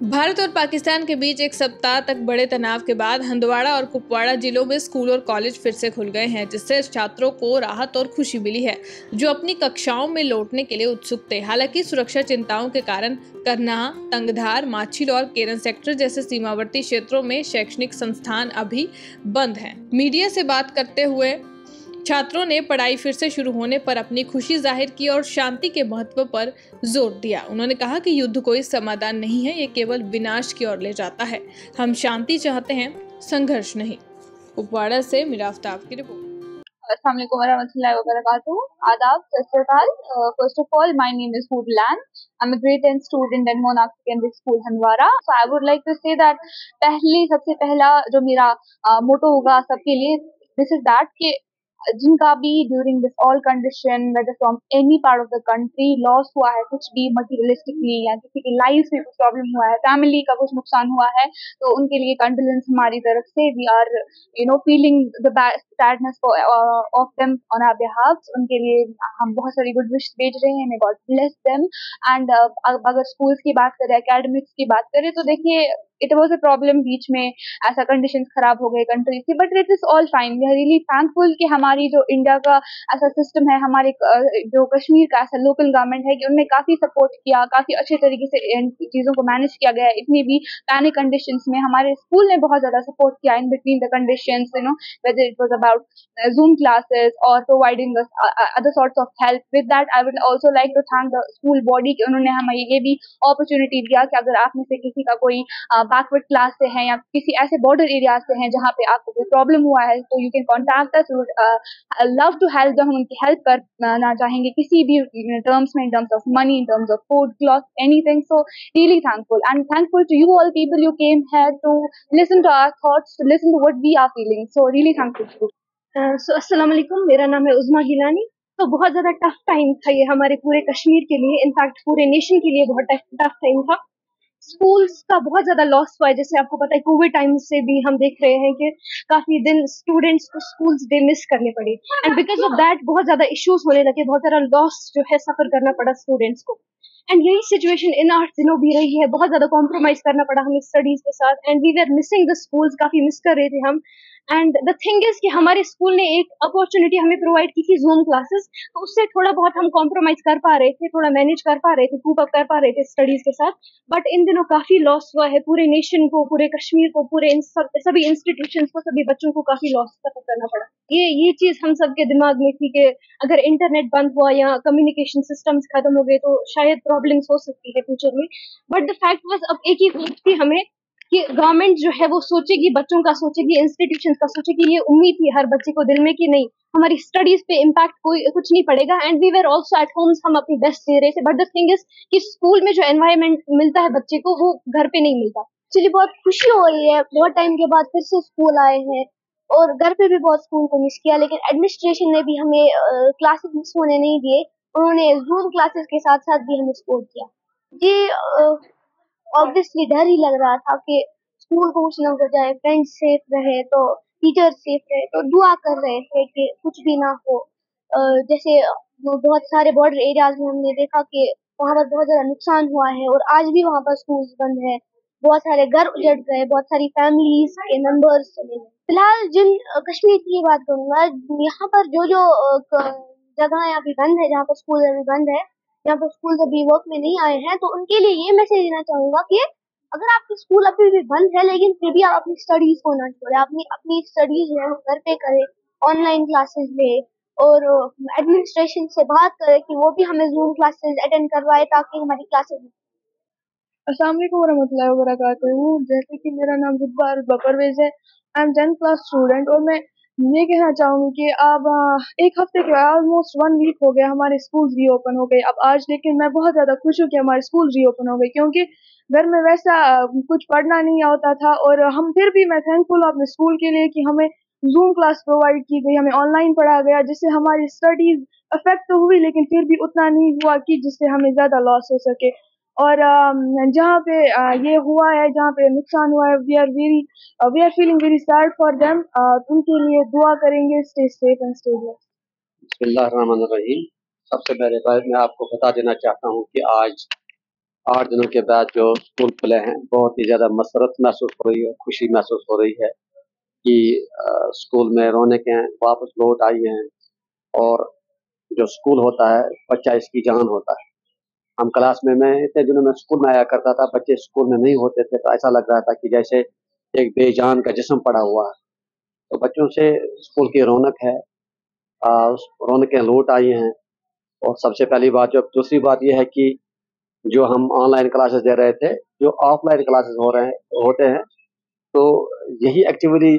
भारत और पाकिस्तान के बीच एक सप्ताह तक बड़े तनाव के बाद हंदवाड़ा और कुपवाड़ा जिलों में स्कूल और कॉलेज फिर से खुल गए हैं, जिससे छात्रों को राहत और खुशी मिली है, जो अपनी कक्षाओं में लौटने के लिए उत्सुक थे। हालांकि सुरक्षा चिंताओं के कारण करनाह, तंगधार, माछिल और केरन सेक्टर जैसे सीमावर्ती क्षेत्रों में शैक्षणिक संस्थान अभी बंद हैं। मीडिया से बात करते हुए छात्रों ने पढ़ाई फिर से शुरू होने पर अपनी खुशी जाहिर की और शांति के महत्व पर जोर दिया। उन्होंने कहा कि युद्ध कोई समाधान नहीं है, ये केवल विनाश की ओर ले जाता है। हम शांति चाहते हैं, संघर्ष नहीं। कुपवाड़ा से मीरा आफ्ताब की रिपोर्ट। अस्सलाम वालेकुम warahmatullahi wabarakatuh. Adab, Sasrikal. First of all, my name is Hurlan. I'm a grade 10 student at Monarch Secondary School, Handwara. So I would like to say that सबसे पहला जो मेरा मोटो होगा सबके लिए, this is that कि जिनका भी during this all condition whether from any part of the country loss हुआ है, कुछ भी मटीरियलिस्टिकली या किसी की लाइफ में कुछ प्रॉब्लम हुआ है, फैमिली का कुछ नुकसान हुआ है, तो उनके लिए कंडोलेंस हमारी तरफ से we are feeling the sadness of them on our behalf. उनके लिए हम बहुत सारी गुड विश भेज रहे हैं, may God bless them. And अगर स्कूल्स की बात करें, एकेडमिक्स की बात करें, तो देखिए इट वॉज ए प्रॉब्लम, बीच में ऐसा कंडीशंस खराब हो गए कंट्रीज की, but it is all fine. We are really thankful कि हमारी जो इंडिया का ऐसा सिस्टम है, हमारे जो कश्मीर का ऐसा लोकल गवर्नमेंट है कि उन्होंने काफी सपोर्ट किया, काफी अच्छे तरीके से इन चीजों को मैनेज किया गया है। इतनी भी पैनिक कंडीशंस में हमारे स्कूल ने बहुत ज्यादा सपोर्ट किया in between the conditions, whether it was about Zoom classes or providing us other sorts of help. With that, I would also like to thank the school body कि उन्होंने हमें ये भी opportunity दिया कि अगर आप में से किसी का कोई backward class से है या किसी ऐसे border areas से हैं जहाँ पे आपको कोई problem हुआ है, तो you can contact us. We would love to help them. हम उनकी help करना चाहेंगे किसी भी terms में, in terms of money, in terms of food, cloth, anything. So really thankful, and thankful to you all people. You came here to listen to our thoughts, to listen to what we are feeling. So really thankful to you. अस्सलाम वालेकुम, मेरा नाम है उज़मा गिलानी। तो बहुत ज़्यादा tough time था ये हमारे पूरे कश्मीर के लिए, इनफैक्ट पूरे नेशन के लिए बहुत टफ टाइम था। स्कूल्स का बहुत ज़्यादा लॉस हुआ है, जैसे आपको पता है कोविड टाइम से भी हम देख रहे हैं कि काफ़ी दिन स्टूडेंट्स को स्कूल्स डे मिस करने पड़े, एंड बिकॉज ऑफ दैट बहुत ज़्यादा इश्यूज होने लगे, बहुत ज़्यादा लॉस जो है सफ़र करना पड़ा स्टूडेंट्स को। एंड यही सिचुएशन इन आर्ट्स दिनों भी रही है, बहुत ज़्यादा कॉम्प्रोमाइज़ करना पड़ा हमें स्टडीज़ के साथ, and we were missing the schools, काफ़ी मिस कर रहे थे हम। एंड द थिंग इज कि हमारे स्कूल ने एक अपॉर्चुनिटी हमें प्रोवाइड की थी, जूम क्लासेस, तो उससे थोड़ा बहुत हम कॉम्प्रोमाइज कर पा रहे थे, थोड़ा मैनेज कर पा रहे थे, कूप अप कर पा रहे थे स्टडीज के साथ। बट इन दिनों काफी लॉस हुआ है पूरे नेशन को, पूरे कश्मीर को, पूरे सभी इंस्टीट्यूशंस को, सभी बच्चों को काफी लॉस सफर करना पड़ा। ये चीज हम सबके दिमाग में थी कि अगर इंटरनेट बंद हुआ या कम्युनिकेशन सिस्टम्स खत्म हो गए तो शायद प्रॉब्लम्स हो सकती है फ्यूचर में। बट द फैक्ट वाज अब एक ही होप थी हमें कि गवर्नमेंट जो है वो सोचेगी, बच्चों का सोचेगी, इंस्टीट्यूशंस का सोचेगी। ये उम्मीद थी हर बच्चे को दिल में कि नहीं, हमारी स्टडीज पे इम्पैक्ट कुछ नहीं पड़ेगा। And we were also at homes, हम अपनी बेस्ट दे रहे थे। बट द थिंग इज कि स्कूल में जो एनवायरनमेंट मिलता है बच्चे को, वो घर पे नहीं मिलता। एक्चुअली बहुत खुशी हो रही है, बहुत टाइम के बाद फिर से स्कूल आए हैं, और घर पे भी बहुत स्कूल को मिस किया, लेकिन एडमिनिस्ट्रेशन ने भी हमें क्लासेस मिस होने नहीं दिए। उन्होंने जूम क्लासेस के साथ साथ भी हमें सपोर्ट किया। जी ऑब्वियसली डर ही लग रहा था कि स्कूल को कुछ ना हो जाए, फ्रेंड्स सेफ रहे तो टीचर सेफ रहे, तो दुआ कर रहे थे कि कुछ भी ना हो। जैसे बहुत सारे बॉर्डर एरियाज में हमने देखा कि वहाँ पर बहुत ज़्यादा नुकसान हुआ है, और आज भी वहाँ पर स्कूल बंद है, बहुत सारे घर उजड़ गए, बहुत सारी फैमिलीज के मेंबर्स चले गए। फिलहाल जिन कश्मीर की बात करूँगा, यहाँ पर जो जगह अभी बंद है, जहाँ पर स्कूल अभी बंद है, यहाँ पर स्कूल अभी वर्क में नहीं आए हैं, तो उनके लिए ये मैसेज देना चाहूंगा कि अगर आपके स्कूल अभी भी बंद है, लेकिन फिर भी आप अपनी स्टडीज को ना छोड़े, अपनी स्टडीज जो है वो घर पे करें, ऑनलाइन क्लासेस ले, और एडमिनिस्ट्रेशन से बात करें कि वो भी हमें जूम क्लासेस अटेंड करवाए ताकि हमारी क्लासेस। अस्सलाम वालेकुम वरहमतुल्लाहि वबरकातुहू। जैसे कि मेरा नाम जुब्बा परवेज है, I am 10th class student, और मैं ये कहना चाहूँगी कि अब एक हफ्ते के बाद ऑलमोस्ट 1 वीक हो गया हमारे स्कूल रीओपन हो गए अब आज। लेकिन मैं बहुत ज़्यादा खुश हूँ कि हमारे स्कूल रीओपन हो गए, क्योंकि घर में वैसा कुछ पढ़ना नहीं आता था, और हम फिर भी मैं थैंकफुल हूँ अपने स्कूल के लिए कि हमें जूम क्लास प्रोवाइड की गई, हमें ऑनलाइन पढ़ा गया, जिससे हमारी स्टडीज़ अफेक्ट तो हुई, लेकिन फिर भी उतना नहीं हुआ कि जिससे हमें ज़्यादा लॉस हो सके। और जहाँ पे ये हुआ है, जहाँ पे नुकसान हुआ है, we are feeling very sad for them. उनके लिए दुआ करेंगे, stay safe and stay blessed. बिस्मिल्लाहिर्रहमानिर्रहीम। सबसे पहले मैं आपको बता देना चाहता हूँ कि आज 8 दिनों के बाद जो स्कूल खुले हैं, बहुत ही ज़्यादा मसरत महसूस हो रही है, खुशी महसूस हो रही है कि स्कूल में रौनकें वापस लौट आई हैं। और जो स्कूल होता है, बच्चा इसकी जान होता है। हम क्लास में, मैं इतने दिनों में स्कूल में आया करता था, बच्चे स्कूल में नहीं होते थे तो ऐसा लग रहा था कि जैसे एक बेजान का जिस्म पड़ा हुआ है। तो बच्चों से स्कूल की रौनक है, रौनकें लौट आई हैं। और सबसे पहली बात, जो दूसरी बात यह है कि जो हम ऑनलाइन क्लासेस दे रहे थे, जो ऑफलाइन क्लासेस होते हैं, तो यही एक्टिविटी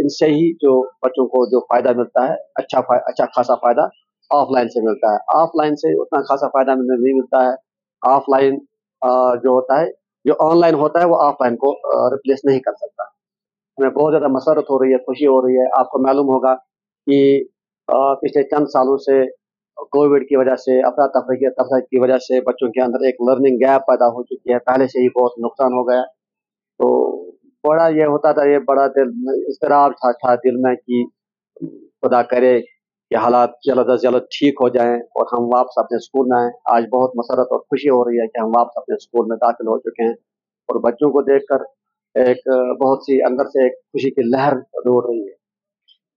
इनसे ही जो बच्चों को जो फ़ायदा मिलता है, अच्छा खासा फ़ायदा ऑफलाइन से मिलता है। ऑफलाइन से उतना खासा फ़ायदा नहीं मिलता है। ऑफलाइन जो होता है, जो ऑनलाइन होता है, वो ऑफलाइन को रिप्लेस नहीं कर सकता। हमें बहुत ज़्यादा मसरत हो रही है, खुशी हो रही है। आपको मालूम होगा कि पिछले चंद सालों से कोविड की वजह से, अफरा-तफरी की वजह से बच्चों के अंदर एक लर्निंग गैप पैदा हो चुकी है। पहले से ही बहुत नुकसान हो गया। तो बड़ा ये होता था, ये बड़ा दिल में इज़्तिराब था दिल में कि खुदा करे कि हालात जल्द अज़ जल्द ठीक हो जाएँ और हम वापस अपने स्कूल में आएँ। आज बहुत मसरत और खुशी हो रही है कि हम वापस अपने स्कूल में दाखिल हो चुके हैं और बच्चों को देखकर एक बहुत सी अंदर से एक खुशी की लहर दौड़ रही है।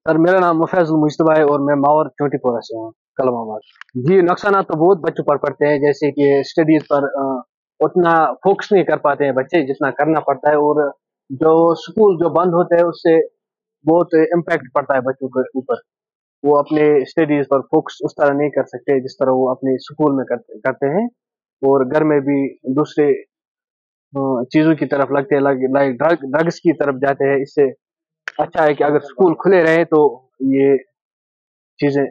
सर, मेरा नाम मुफैज़ुल मुज्तबा है और मैं मावर चोटीपोरा से हूँ, कलमाबाद। जी, नुकसान तो बहुत बच्चों पर पड़ते हैं, जैसे कि स्टडीज़ पर उतना फोकस नहीं कर पाते हैं बच्चे जितना करना पड़ता है, और जो स्कूल जो बंद होते हैं उससे बहुत इम्पैक्ट पड़ता है बच्चों के ऊपर। वो अपने स्टडीज़ पर फोकस उस तरह नहीं कर सकते जिस तरह वो अपने स्कूल में करते हैं, और घर में भी दूसरे चीज़ों की तरफ लगते हैं, लाइक ड्रग्स की तरफ जाते हैं। इससे अच्छा है कि अगर स्कूल खुले रहे तो ये चीजें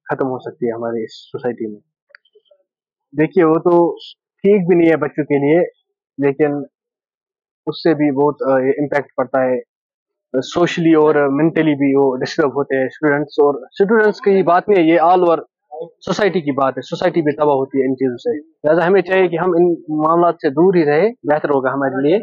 खत्म हो सकती है हमारी इस सोसाइटी में। देखिए, वो तो ठीक भी नहीं है बच्चों के लिए, लेकिन उससे भी बहुत इम्पैक्ट पड़ता है सोशली और मेंटली भी। वो डिस्टर्ब होते हैं स्टूडेंट्स, और स्टूडेंट्स की बात नहीं है, ये ऑल ओवर सोसाइटी की बात है। सोसाइटी भी तबाह होती है इन चीज़ों से। लिहाजा हमें चाहिए कि हम इन मामलों से दूर ही रहे, बेहतर होगा हमारे लिए।